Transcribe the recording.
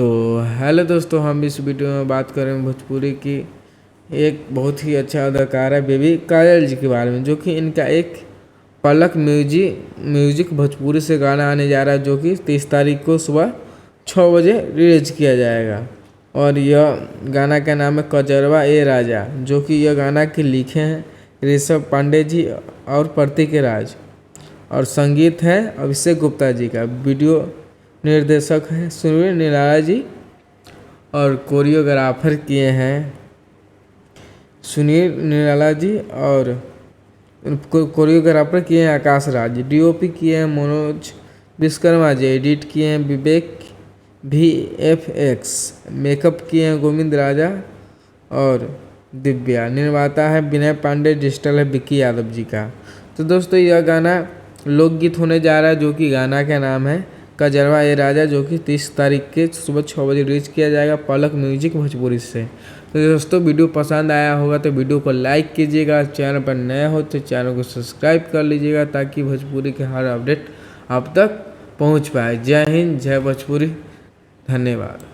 तो हेलो दोस्तों, हम इस वीडियो में बात करेंगे भोजपुरी की एक बहुत ही अच्छा अदाकारा बेबी काजल जी के बारे में, जो कि इनका एक पलक म्यूजिक भोजपुरी से गाना आने जा रहा है, जो कि 30 तारीख को सुबह 6 बजे रिलीज किया जाएगा। और यह गाना का नाम है कजरवा ए राजा, जो कि यह गाना के लिखे हैं ऋषभ पांडे जी और प्रतीक राज, और संगीत है अभिषेक गुप्ता जी का। वीडियो निर्देशक हैं सुनील निराला जी और कोरियोग्राफर किए हैं सुनील निराला जी और कोरियोग्राफर किए हैं आकाश राज, डीओपी किए हैं मनोज विश्वकर्मा जी, एडिट किए हैं विवेक VFX, मेकअप किए हैं गोविंद राजा और दिव्या, निर्माता है विनय पांडे, डिजिटल है विक्की यादव जी का। तो दोस्तों, यह गाना लोकगीत होने जा रहा है, जो कि गाना का नाम है कजरवा ए राजा, जो कि 30 तारीख के सुबह 6 बजे रिलीज किया जाएगा पलक म्यूजिक भोजपुरी से। तो दोस्तों, वीडियो पसंद आया होगा तो वीडियो को लाइक कीजिएगा, चैनल पर नया हो तो चैनल को सब्सक्राइब कर लीजिएगा, ताकि भोजपुरी के हर अपडेट आप तक पहुंच पाए। जय हिंद, जय भोजपुरी, धन्यवाद।